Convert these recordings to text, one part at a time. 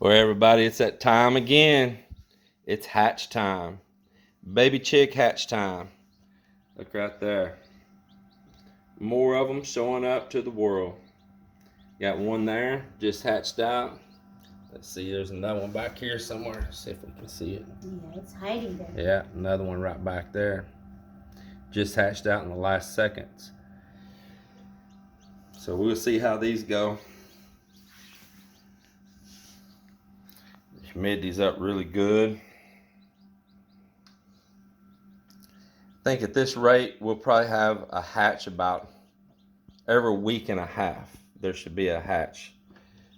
Well, everybody, it's that time again. It's hatch time. Baby chick hatch time. Look right there. More of them showing up to the world. Got one there, just hatched out. Let's see, there's another one back here somewhere. Let's see if we can see it. Yeah, it's hiding there. Yeah, another one right back there. Just hatched out in the last seconds. So we'll see how these go. The humidity's up really good. I think at this rate, we'll probably have a hatch about every week and a half. There should be a hatch.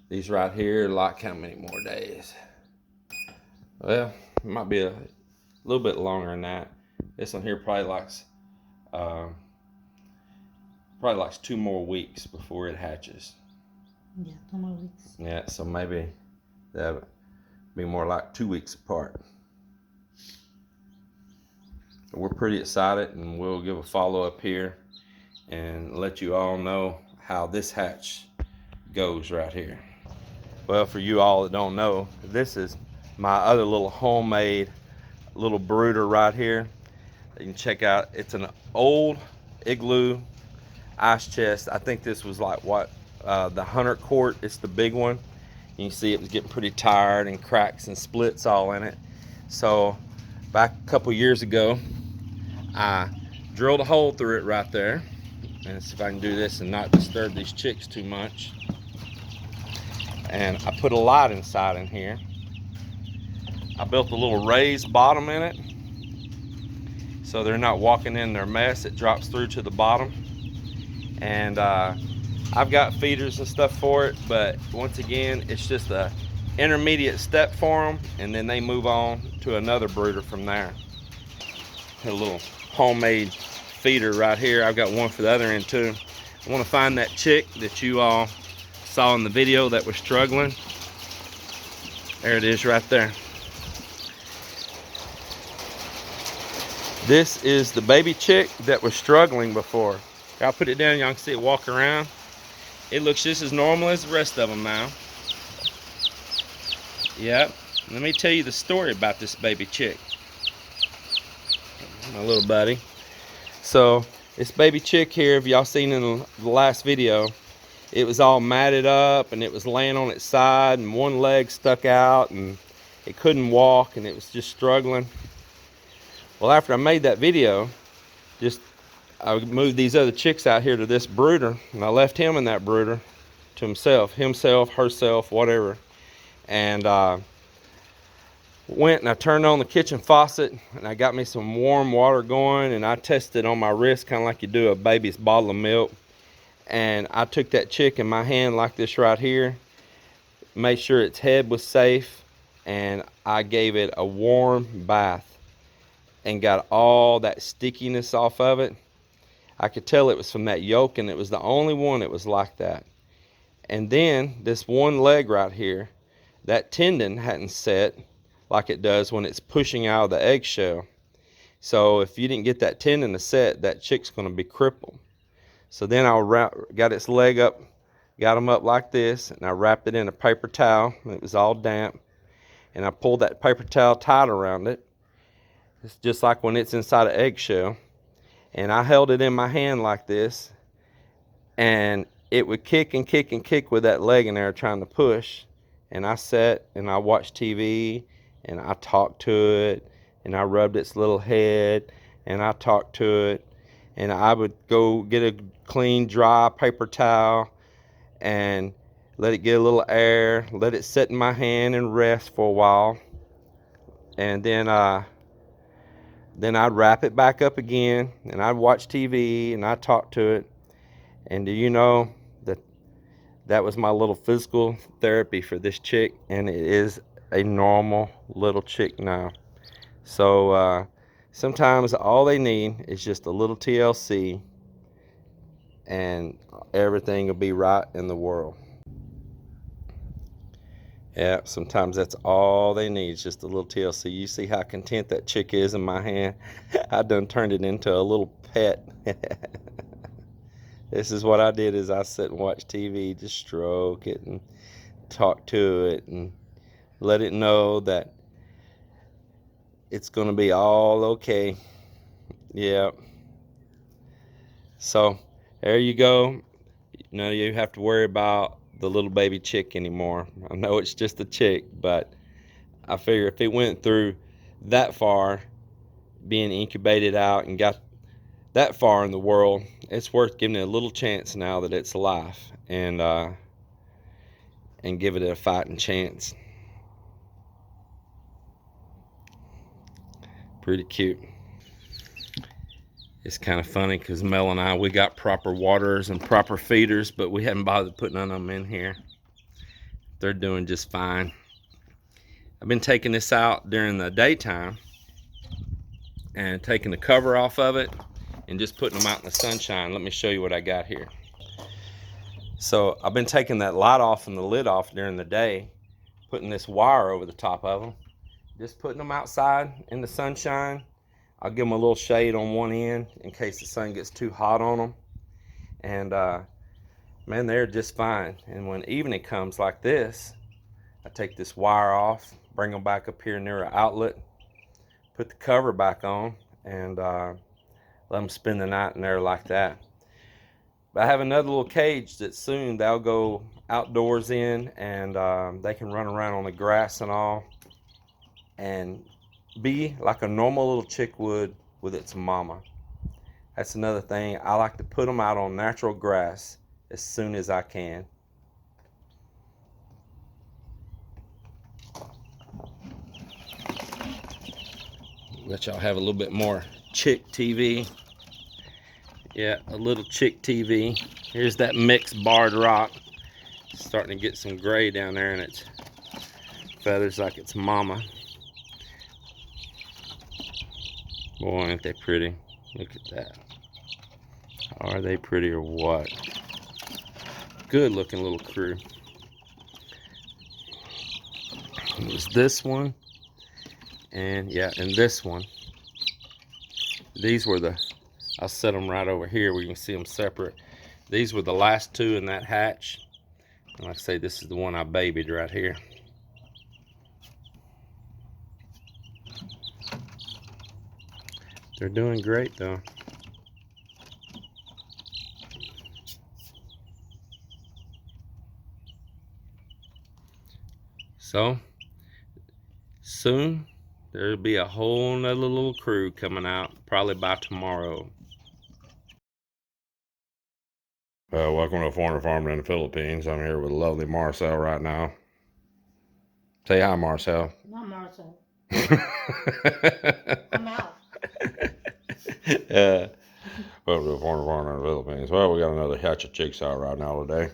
These right here, like how many more days? Well, it might be a little bit longer than that. This one here probably likes 2 more weeks before it hatches. Yeah, 2 more weeks. Yeah, so maybe that'll be more like 2 weeks apart. We're pretty excited, and we'll give a follow-up here and let you all know how this hatch goes right here. Well, for you all that don't know, this is my other little homemade little brooder right here. You can check out. It's an old Igloo ice chest. I think this was like the 100 quart. It's the big one. You can see it was getting pretty tired and cracks and splits all in it. So back a couple years ago, I drilled a hole through it right there. And see if I can do this and not disturb these chicks too much. And I put a light inside in here. I built a little raised bottom in it, so they're not walking in their mess. It drops through to the bottom. And I've got feeders and stuff for it, but once again, it's just a intermediate step for them, and then they move on to another brooder from there. A little homemade feeder right here. I've got one for the other end too. I want to find that chick that you all saw in the video that was struggling. There it is right there. This is the baby chick that was struggling before. I'll put it down, y'all can see it walk around. It looks just as normal as the rest of them now. Yep. Let me tell you the story about this baby chick. My little buddy. So this baby chick here, if y'all seen in the last video, it was all matted up and it was laying on its side and one leg stuck out and it couldn't walk and it was just struggling. Well, after I made that video, I moved these other chicks out here to this brooder, and I left him in that brooder to himself, herself, whatever. And went and I turned on the kitchen faucet and I got me some warm water going, and I tested on my wrist kind of like you do a baby's bottle of milk. And I took that chick in my hand like this right here, made sure its head was safe, and I gave it a warm bath and got all that stickiness off of it. I could tell it was from that yolk, and it was the only one that was like that. And then this one leg right here, that tendon hadn't set like it does when it's pushing out of the eggshell. So if you didn't get that tendon to set, that chick's going to be crippled. So then I got its leg up, got him up like this, and I wrapped it in a paper towel. It was all damp. And I pulled that paper towel tight around it. It's just like when it's inside an eggshell. And I held it in my hand like this, and it would kick and kick and kick with that leg in there trying to push. And I sat and I watched TV and I talked to it and I rubbed its little head and I talked to it, and I would go get a clean dry paper towel and let it get a little air, let it sit in my hand and rest for a while, and then I'd wrap it back up again, and I'd watch TV, and I'd talk to it. And do you know that was my little physical therapy for this chick, and it is a normal little chick now. So sometimes all they need is just a little TLC, and everything will be right in the world. Yeah, sometimes that's all they need, is just a little TLC. You see how content that chick is in my hand? I done turned it into a little pet. This is what I did, is I sit and watch TV, just stroke it and talk to it and let it know that it's going to be all okay. Yeah. So there you go. None of you have to worry about the little baby chick anymore. I know it's just a chick, but I figure if it went through that far, being incubated out and got that far in the world, it's worth giving it a little chance now that it's alive, and give it a fighting chance. Pretty cute. It's kind of funny because Mel and I, we got proper waterers and proper feeders, but we haven't bothered putting none of them in here. They're doing just fine. I've been taking this out during the daytime and taking the cover off of it and just putting them out in the sunshine. Let me show you what I got here. So I've been taking that light off and the lid off during the day, putting this wire over the top of them, just putting them outside in the sunshine. I'll give them a little shade on one end in case the sun gets too hot on them. And man, they're just fine. And when evening comes like this, I take this wire off, bring them back up here near an outlet, put the cover back on, and let them spend the night in there like that. But I have another little cage that soon they'll go outdoors in, and they can run around on the grass and all, and be like a normal little chick would with its mama. That's another thing. I like to put them out on natural grass as soon as I can. Let y'all have a little bit more chick TV. Yeah, a little chick TV. Here's that mixed barred rock. It's starting to get some gray down there in its feathers like its mama. Boy, ain't they pretty. Look at that. Are they pretty or what? Good looking little crew. There's this one. And yeah, and this one. These were the, I'll set them right over here where you can see them separate. These were the last two in that hatch. And like I say, this is the one I babied right here. They're doing great though. So soon there'll be a whole nother little crew coming out, probably by tomorrow. Welcome to Foreigner Farming in the Philippines. I'm here with lovely Marcel right now. Say hi, Marcel. Not Marcel. I'm out. Welcome to Foreigner Farming in the Philippines. Well, we got another hatch of chicks out right now today.